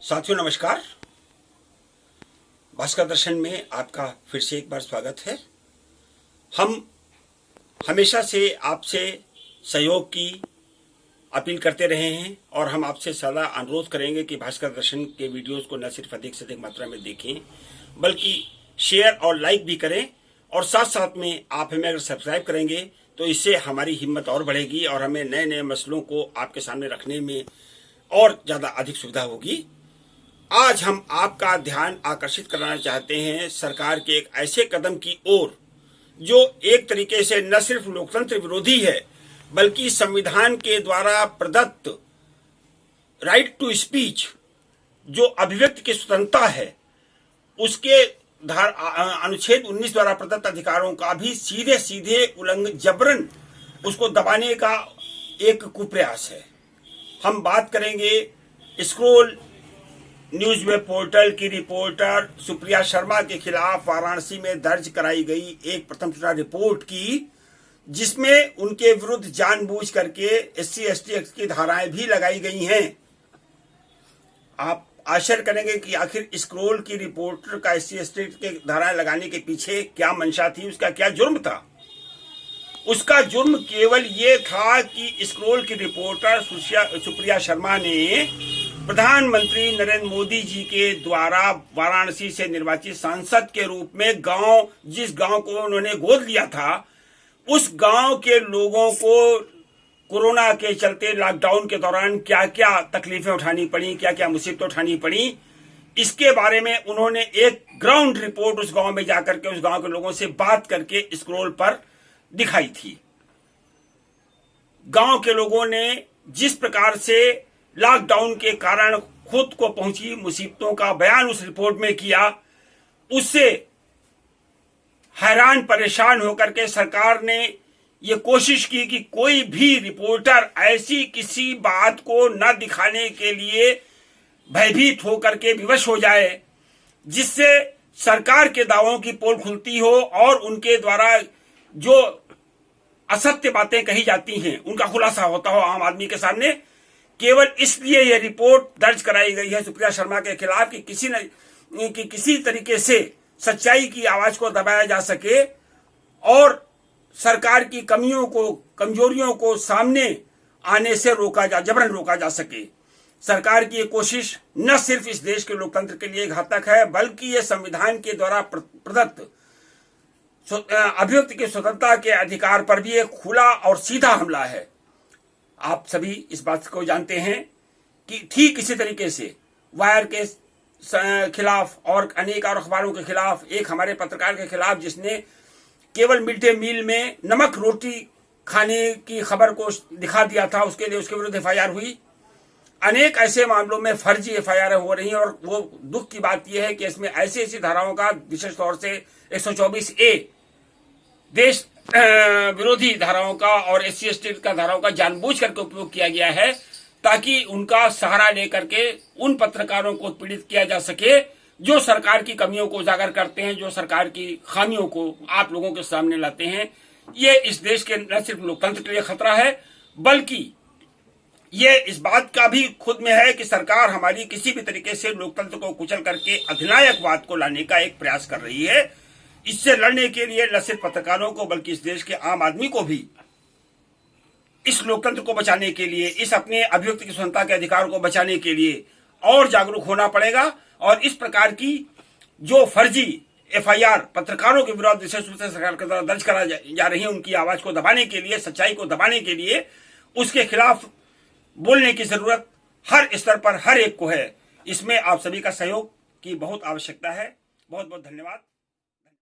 साथियों नमस्कार। भास्कर दर्शन में आपका फिर से एक बार स्वागत है। हम हमेशा से आपसे सहयोग की अपील करते रहे हैं और हम आपसे सदा अनुरोध करेंगे कि भास्कर दर्शन के वीडियोस को न सिर्फ अधिक से अधिक मात्रा में देखें बल्कि शेयर और लाइक भी करें, और साथ साथ में आप हमें अगर सब्सक्राइब करेंगे तो इससे हमारी हिम्मत और बढ़ेगी और हमें नए नए मसलों को आपके सामने रखने में और ज़्यादा अधिक सुविधा होगी। आज हम आपका ध्यान आकर्षित कराना चाहते हैं सरकार के एक ऐसे कदम की ओर जो एक तरीके से न सिर्फ लोकतंत्र विरोधी है बल्कि संविधान के द्वारा प्रदत्त राइट टू स्पीच, जो अभिव्यक्ति की स्वतंत्रता है, उसके अनुच्छेद 19 द्वारा प्रदत्त अधिकारों का भी सीधे सीधे उल्लंघन, जबरन उसको दबाने का एक कुप्रयास है। हम बात करेंगे स्क्रोल न्यूज वेब पोर्टल की रिपोर्टर सुप्रिया शर्मा के खिलाफ वाराणसी में दर्ज कराई गई एक प्रथम सूचना रिपोर्ट की, जिसमें उनके विरुद्ध जानबूझ करके SC/ST एक्ट की धाराएं भी लगाई गई हैं। आप आश्चर्य करेंगे कि आखिर स्क्रोल की रिपोर्टर का SC/ST के धाराएं लगाने के पीछे क्या मंशा थी, उसका क्या जुर्म था। उसका जुर्म केवल ये था कि स्क्रोल की रिपोर्टर सुप्रिया शर्मा ने प्रधानमंत्री नरेंद्र मोदी जी के द्वारा वाराणसी से निर्वाचित सांसद के रूप में जिस गांव को उन्होंने गोद लिया था, उस गांव के लोगों को कोरोना के चलते लॉकडाउन के दौरान क्या क्या तकलीफें उठानी पड़ी, क्या क्या मुसीबतें उठानी पड़ी, इसके बारे में उन्होंने एक ग्राउंड रिपोर्ट उस गांव में जाकर के उस गांव के लोगों से बात करके स्क्रोल पर दिखाई थी। गांव के लोगों ने जिस प्रकार से लॉकडाउन के कारण खुद को पहुंची मुसीबतों का बयान उस रिपोर्ट में किया, उससे हैरान परेशान होकर के सरकार ने यह कोशिश की कि कोई भी रिपोर्टर ऐसी किसी बात को न दिखाने के लिए भयभीत होकर के विवश हो जाए जिससे सरकार के दावों की पोल खुलती हो और उनके द्वारा जो असत्य बातें कही जाती हैं उनका खुलासा होता हो आम आदमी के सामने। केवल इसलिए यह रिपोर्ट दर्ज कराई गई है सुप्रिया शर्मा के खिलाफ कि किसी तरीके से सच्चाई की आवाज को दबाया जा सके और सरकार की कमियों को, कमजोरियों को सामने आने से जबरन रोका जा सके। सरकार की ये कोशिश न सिर्फ इस देश के लोकतंत्र के लिए घातक है बल्कि ये संविधान के द्वारा प्रदत्त अभिव्यक्ति की स्वतंत्रता के अधिकार पर भी एक खुला और सीधा हमला है। आप सभी इस बात को जानते हैं कि ठीक इसी तरीके से वायर के खिलाफ और अनेक और अखबारों के खिलाफ, एक हमारे पत्रकार के खिलाफ जिसने केवल मिड डे मील में नमक रोटी खाने की खबर को दिखा दिया था, उसके लिए उसके विरुद्ध FIR हुई। अनेक ऐसे मामलों में फर्जी FIR हो रही हैं और वो दुख की बात यह है कि इसमें ऐसी ऐसी धाराओं का, विशेष तौर से 124A देश विरोधी धाराओं का और SC/ST का धाराओं का जानबूझ करके उपयोग किया गया है ताकि उनका सहारा लेकर के उन पत्रकारों को पीड़ित किया जा सके जो सरकार की कमियों को उजागर करते हैं, जो सरकार की खामियों को आप लोगों के सामने लाते हैं। ये इस देश के न सिर्फ लोकतंत्र के लिए खतरा है बल्कि ये इस बात का भी खुद में है कि सरकार हमारी किसी भी तरीके से लोकतंत्र को कुचल करके अधिनायकवाद को लाने का एक प्रयास कर रही है। इससे लड़ने के लिए न सिर्फ पत्रकारों को बल्कि इस देश के आम आदमी को भी इस लोकतंत्र को बचाने के लिए, इस अपने अभिव्यक्ति की स्वतंत्रता के अधिकार को बचाने के लिए और जागरूक होना पड़ेगा। और इस प्रकार की जो फर्जी FIR पत्रकारों के विरुद्ध विशेष रूप से सरकार के द्वारा दर्ज करा जा रही है, उनकी आवाज को दबाने के लिए, सच्चाई को दबाने के लिए उसके खिलाफ बोलने की जरूरत हर स्तर पर हर एक को है। इसमें आप सभी का सहयोग की बहुत आवश्यकता है। बहुत बहुत धन्यवाद।